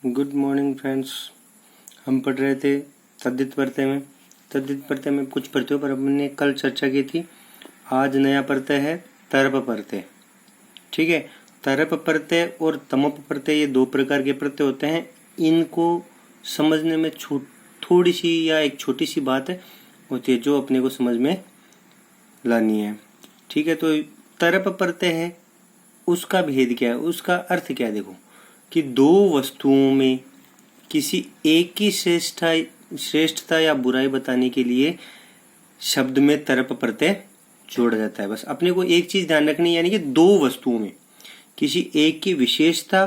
Good morning friends. हम पढ़ रहे थे तद्धित प्रत्यय में कुछ प्रत्ययों पर हमने कल चर्चा की थी। आज नया प्रत्यय है तरप प्रत्यय। ठीक है, तरप प्रत्यय और तमप प्रत्यय ये दो प्रकार के प्रत्यय होते हैं। इनको समझने में थोड़ी सी या एक छोटी सी बात होती है जो अपने को समझ में लानी है। ठीक है, तो तरप प्रत्यय है, उसका भेद क्या है, उसका अर्थ क्या है। देखो कि दो वस्तुओं में किसी एक की श्रेष्ठता या बुराई बताने के लिए शब्द में तरप प्रत्यय जोड़ा जाता है। बस अपने को एक चीज ध्यान रखनी है, यानी कि दो वस्तुओं में किसी एक की विशेषता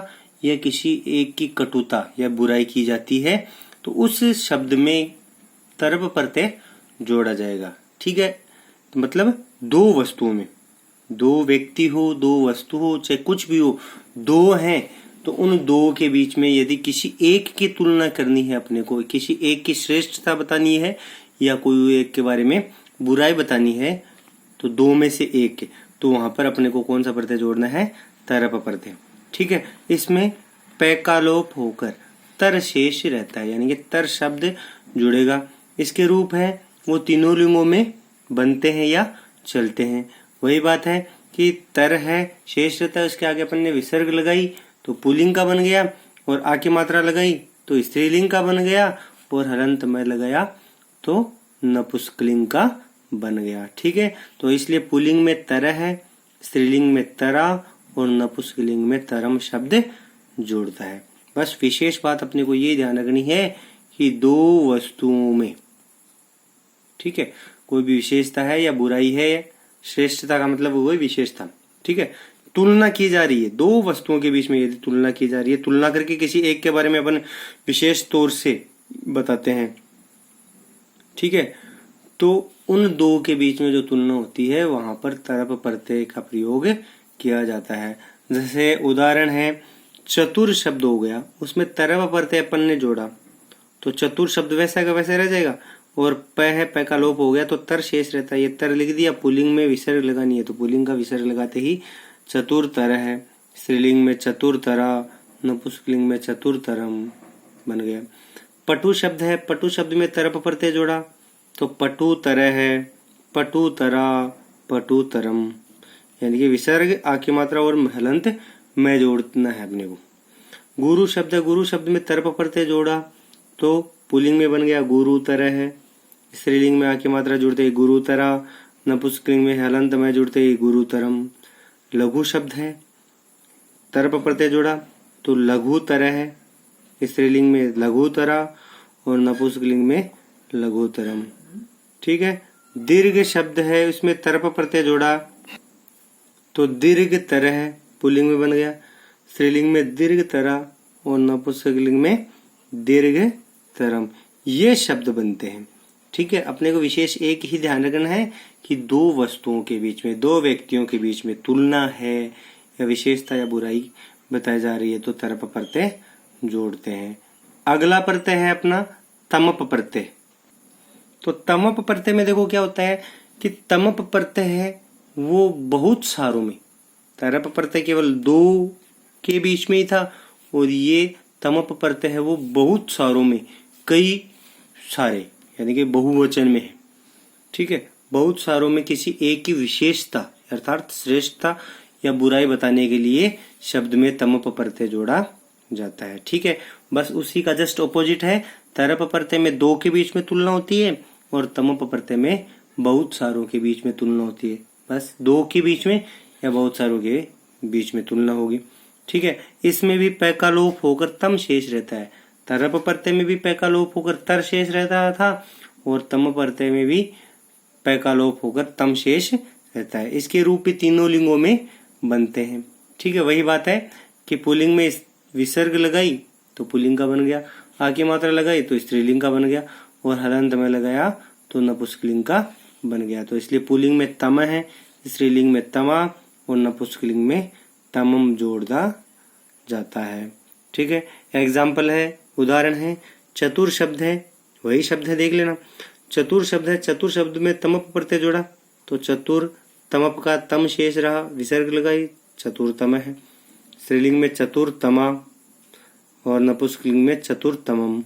या किसी एक की कटुता या बुराई की जाती है तो उस शब्द में तरप प्रत्यय जोड़ा जाएगा। ठीक है, तो मतलब दो वस्तुओं में, दो व्यक्ति हो, दो वस्तु हो, चाहे कुछ भी हो, दो हैं तो उन दो के बीच में यदि किसी एक की तुलना करनी है, अपने को किसी एक की श्रेष्ठता बतानी है या कोई एक के बारे में बुराई बतानी है, तो दो में से एक के, तो वहां पर अपने को कौन सा प्रत्यय जोड़ना है, तरप प्रत्यय। ठीक है, इसमें पै का लोप होकर तर शेष रहता है, यानी कि तर शब्द जुड़ेगा। इसके रूप है वो तीनों लिंगों में बनते हैं या चलते हैं। वही बात है कि तर है, शेष रहता है, उसके आगे अपन ने विसर्ग लगाई तो पुल्लिंग का बन गया, और आ की मात्रा लगाई तो स्त्रीलिंग का बन गया, और हलंत में लगाया तो नपुंसकलिंग का बन गया। ठीक है, तो इसलिए पुल्लिंग में तर है, स्त्रीलिंग में तरा और नपुंसकलिंग में तरम शब्द जोड़ता है। बस विशेष बात अपने को ये ध्यान रखनी है कि दो वस्तुओं में, ठीक है, कोई भी विशेषता है या बुराई है, श्रेष्ठता का मतलब वही विशेषता। ठीक है, तुलना की जा रही है दो वस्तुओं के बीच में, यदि तुलना की जा रही है, तुलना करके किसी एक के बारे में अपन विशेष तौर से बताते हैं। ठीक है, तो उन दो के बीच में जो तुलना होती है वहां पर तरप प्रत्यय का प्रयोग किया जाता है। जैसे उदाहरण है चतुर शब्द हो गया, उसमें तरप प्रत्यय अपन ने जोड़ा तो चतुर शब्द वैसा का वैसा रह जाएगा, और प है, प का लोप हो गया तो तर शेष रहता है। ये तर लिख दिया, पुल्लिंग में विसर्ग लगानी है तो पुल्लिंग का विसर्ग लगाते ही चतुर तर है, स्त्रीलिंग में चतुर तरा, नपुंसकलिंग में चतुर तरम बन गया। पटु शब्द है, पटु शब्द में तरप प्रत्यय जोड़ा तो पटु तरह है, पटु तरा, पटु तरम, यानी कि विसर्ग आ की मात्रा और हलंत में जोड़ना है अपने को। गुरु शब्द है, गुरु शब्द में तरप प्रत्यय जोड़ा तो पुल्लिंग में बन गया गुरु तरह है, स्त्रीलिंग में आ की मात्रा जुड़ते ही गुरु तरा, नपुंसकलिंग में हलंत में जुड़ते ही गुरु तरम। लघु शब्द है, तरप प्रत्यय जोड़ा तो लघु तरह है, स्त्रीलिंग में लघु तरा और नपुंसकलिंग में लघु तरम। ठीक है, दीर्घ शब्द है, उसमें तरप प्रत्यय जोड़ा तो दीर्घ तरह है, पुल्लिंग में बन गया, स्त्रीलिंग में दीर्घ तरा और नपुंसकलिंग में दीर्घ तरम। ये शब्द बनते हैं। ठीक है, अपने को विशेष एक ही ध्यान रखना है कि दो वस्तुओं के बीच में, दो व्यक्तियों के बीच में तुलना है या विशेषता या बुराई बताई जा रही है तो तरप प्रत्यय जोड़ते हैं। अगला प्रत्यय है अपना तमप प्रत्यय। तो तमप प्रत्यय में देखो क्या होता है कि तमप प्रत्यय है वो बहुत सारों में, तरप प्रत्यय केवल दो के बीच में ही था, और ये तमप प्रत्यय है वो बहुत सारों में, कई सारे, यानी कि बहुवचन में है। ठीक है, बहुत सारों में किसी एक की विशेषता अर्थात श्रेष्ठता या बुराई बताने के लिए शब्द में तमप प्रत्यय जोड़ा जाता है। ठीक है, बस उसी का जस्ट ऑपोजिट है, तरप प्रत्यय में दो के बीच में तुलना होती है और तमप प्रत्यय में बहुत सारों के बीच में तुलना होती है। बस दो के बीच में या बहुत सारों के बीच में तुलना होगी। ठीक है, इसमें भी पै का लोप होकर तम शेष रहता है, तरप प्रत्यय में भी पै का लोप होकर तर शेष रहता था और तम प्रत्यय में भी पै का लोप होकर तम शेष रहता है। इसके रूप भी तीनों लिंगों में बनते हैं। ठीक है, वही बात है कि पुल्लिंग में विसर्ग लगाई तो पुल्लिंग का बन गया, आ की मात्रा लगाई तो स्त्रीलिंग का बन गया, और हलंत में लगाया तो नपुंसकलिंग का बन गया। तो इसलिए पुल्लिंग में तम है, स्त्रीलिंग में तमा और नपुंसकलिंग में तमम जोड़ा जाता है। ठीक है, एग्जाम्पल है, उदाहरण है चतुर शब्द है, वही शब्द है, देख लेना। चतुर शब्द है, चतुर शब्द में तमप प्रत्यय जोड़ा तो चतुर तमप का तम शेष रहा, विसर्ग लगाई चतुरतम है, स्त्रीलिंग में चतुर तमा और नपुंसकलिंग में चतुर्थमम।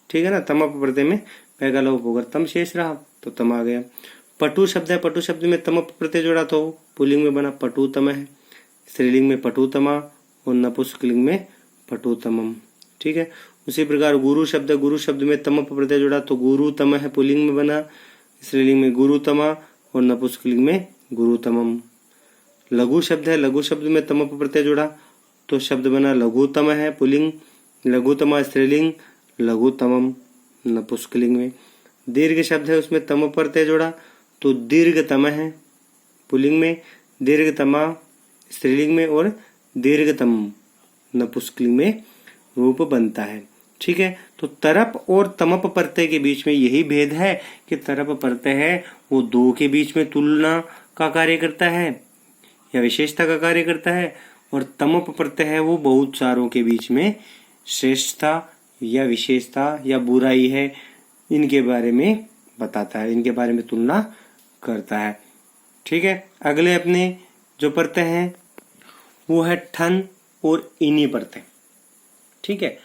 ठीक है ना, तम प्रत्यय में पै का लोप होकर तम शेष रहा तो तम आ गया। पटु शब्द है, पटु शब्द में तम प्रत्यय जोड़ा तो पुल्लिंग में बना पटुतम है, स्त्रीलिंग में पटुतमा और नपुंसकलिंग में पटुतमम। ठीक है, उसी प्रकार गुरु शब्द है, गुरु शब्द में तम प्रत्यय जोड़ा तो गुरुतम है, पुल्लिंग में बना, स्त्रीलिंग में गुरुतमा और नपुंसकलिंग में गुरुतमम। लघु शब्द है, लघु शब्द में तम प्रत्यय जोड़ा तो शब्द बना लघुतम है, पुल्लिंग लघुतमा, स्त्रीलिंग लघुतमम नपुंसकलिंग में। दीर्घ शब्द है, उसमें तम प्रत्यय जोड़ा तो दीर्घतम है, पुल्लिंग में, दीर्घतमा स्त्रीलिंग में और दीर्घतम नपुंसकलिंग में रूप बनता है। ठीक है, तो तरप और तमप प्रत्यय के बीच में यही भेद है कि तरप प्रत्यय है वो दो के बीच में तुलना का कार्य करता है या विशेषता का कार्य करता है, और तमप प्रत्यय है वो बहुत सारों के बीच में श्रेष्ठता या विशेषता या बुराई है इनके बारे में बताता है, इनके बारे में तुलना करता है। ठीक है, अगले अपने जो प्रत्यय हैं वो है ठन और इनी प्रत्यय। ठीक है,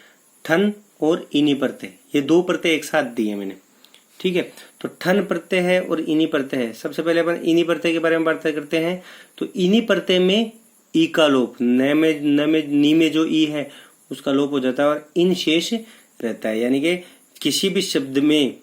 ठन और इनी प्रत्यय, ये दो प्रत्यय एक साथ दिए मैंने। ठीक है, तो ठन प्रत्यय है और इनी प्रत्यय है। सबसे पहले अपन इनी प्रत्यय के बारे में बात करते हैं। तो इनी प्रत्यय में ई का लोप, न में नी में जो ई है उसका लोप हो जाता है और इन शेष रहता है, यानी कि किसी भी शब्द में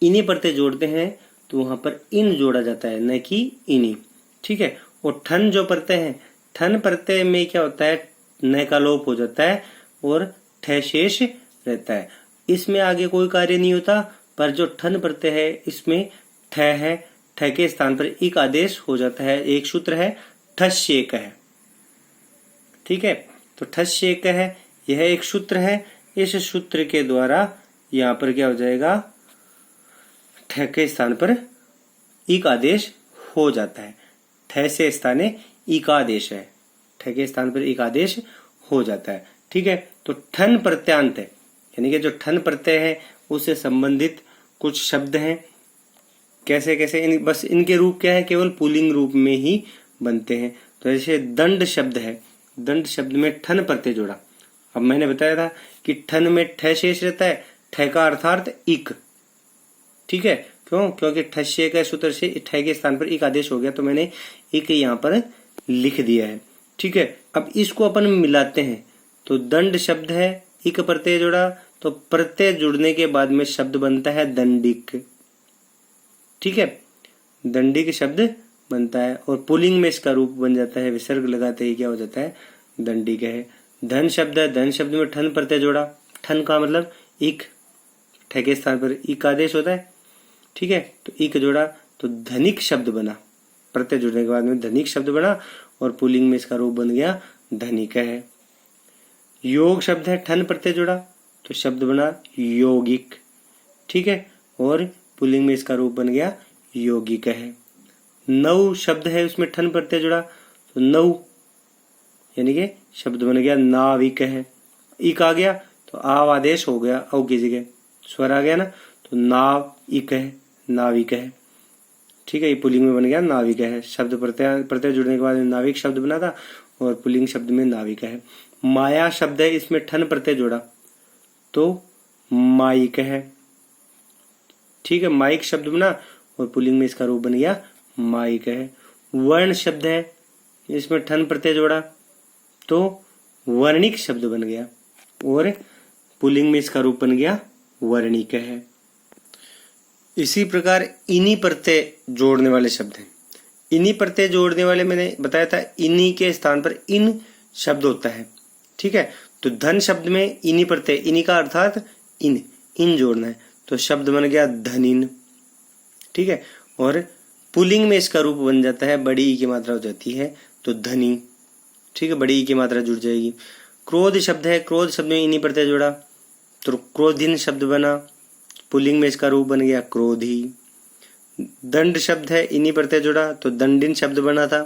इनी प्रत्यय जोड़ते हैं तो वहां पर इन जोड़ा जाता है, न कि इनी। ठीक है, और ठन जो प्रत्यय है, ठन प्रत्यय में क्या होता है, न का लोप हो जाता है और ठ शेष रहता है। इसमें आगे कोई कार्य नहीं होता, पर जो ठन प्रत्यय है इसमें ठ है, ठ के स्थान पर एक आदेश हो जाता है, एक सूत्र है ठस्येक है। ठीक है, तो ठस्येक है, यह एक सूत्र है। इस सूत्र के द्वारा यहाँ पर क्या हो जाएगा, ठ के स्थान पर एक आदेश हो जाता है। ठ से स्थाने एक आदेश है, ठ के स्थान पर एक आदेश हो जाता है। ठीक है, तो ठन प्रत्यांत है, यानी कि जो ठन प्रत्यय है उससे संबंधित कुछ शब्द हैं। कैसे कैसे बस इनके रूप क्या है, केवल पुल्लिंग रूप में ही बनते हैं। तो जैसे दंड शब्द है, दंड शब्द में ठन प्रत्यय जोड़ा। अब मैंने बताया था कि ठन में ठ शेष रहता है, ठ का अर्थार्थ इक। ठीक है, क्यों, क्योंकि ठस्य के सूत्र से ठ के स्थान पर एक आदेश हो गया, तो मैंने एक यहाँ पर लिख दिया है। ठीक है, अब इसको अपन मिलाते हैं। तो दंड शब्द है, इक प्रत्यय जोड़ा तो प्रत्यय जुड़ने के बाद में शब्द बनता है दंडिक। ठीक है, दंडिक शब्द बनता है और पुल्लिंग में इसका रूप बन जाता है, विसर्ग लगाते ही क्या हो जाता है, दंडिक है। धन शब्द है, धन शब्द में ठन प्रत्यय जोड़ा, ठन का मतलब इक, ठ के स्थान पर इक आदेश होता है। ठीक है, तो इक जोड़ा तो धनिक शब्द बना, प्रत्यय जुड़ने के बाद में धनिक शब्द बना और पुल्लिंग में इसका रूप बन गया धनिक है। योग शब्द है, ठन प्रत्यय जोड़ा तो शब्द बना योगिक। ठीक है, और पुल्लिंग में इसका रूप बन गया योगिक है। नौ शब्द है, उसमें ठन प्रत्यय जोड़ा तो नौ, यानी कि शब्द बन गया नाविक है। इक आ गया तो आव आदेश हो गया, औ की जगह स्वर आ गया ना, तो नाव इक है, नाविक है। ठीक है, ये पुल्लिंग में बन गया नाविक है। शब्द प्रत्यय जुड़ने के बाद नाविक शब्द बना था और पुल्लिंग शब्द में नाविक है। माया शब्द है, इसमें ठन प्रत्यय जोड़ा तो माइक है। ठीक है, माइक शब्द बना और पुल्लिंग में इसका रूप बन गया माइक है। वर्ण शब्द है, इसमें ठन प्रत्यय जोड़ा तो वर्णिक शब्द बन गया और पुल्लिंग में इसका रूप बन गया वर्णिक है। इसी प्रकार इनी प्रत्यय जोड़ने वाले शब्द हैं। इनी प्रत्यय जोड़ने वाले मैंने बताया था, इनी के स्थान पर इन शब्द होता है। ठीक है, तो धन शब्द में इनी प्रत्यय, इनी का अर्थात इन जोड़ना है तो शब्द बन गया धनिन। ठीक है, और पुल्लिंग में इसका रूप बन जाता है, बड़ी ई की मात्रा हो जाती है तो धनी। ठीक है, बड़ी ई की मात्रा जुड़ जाएगी। क्रोध शब्द है, क्रोध शब्द में इनी प्रत्यय जोड़ा तो क्रोधिन शब्द बना, पुल्लिंग में इसका रूप बन गया क्रोधी। दंड शब्द है, इनी प्रत्यय जोड़ा तो दंडिन शब्द बना था,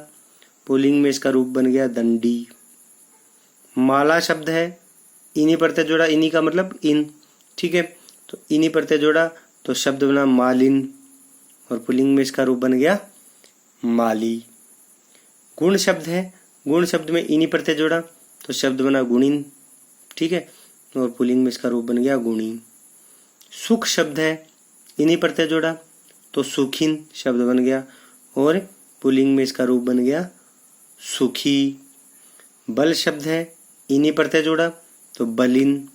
पुल्लिंग में इसका रूप बन गया दंडी। माला शब्द है, इनी प्रत्यय जोड़ा, इनी का मतलब इन। ठीक है, तो इनी प्रत्यय जोड़ा तो शब्द बना मालिन और पुल्लिंग में इसका रूप बन गया माली। गुण शब्द है, गुण शब्द में इनी प्रत्यय जोड़ा तो शब्द बना गुणिन। ठीक है। और पुल्लिंग में इसका रूप बन गया गुणी। सुख शब्द है, इन्हीं प्रत्यय जोड़ा तो सुखिन शब्द बन गया और पुल्लिंग में इसका रूप बन गया सुखी। बल शब्द है, इन्हीं प्रत्यय जोड़ा तो बलिन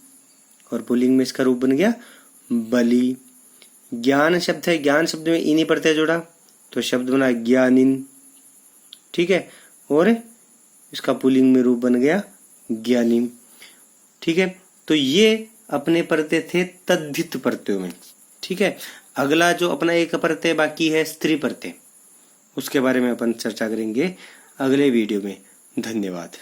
और पुल्लिंग में इसका रूप बन गया बली। ज्ञान शब्द है, ज्ञान शब्द में इन्हीं प्रत्यय जोड़ा तो शब्द बना ज्ञानिन, ठीक है। और इसका पुल्लिंग में रूप बन गया ज्ञानिम, ठीक है। तो ये अपने प्रत्यय थे तद्धित प्रत्ययों में, ठीक है। अगला जो अपना एक प्रत्यय बाकी है स्त्री प्रत्यय, उसके बारे में अपन चर्चा करेंगे अगले वीडियो में। धन्यवाद।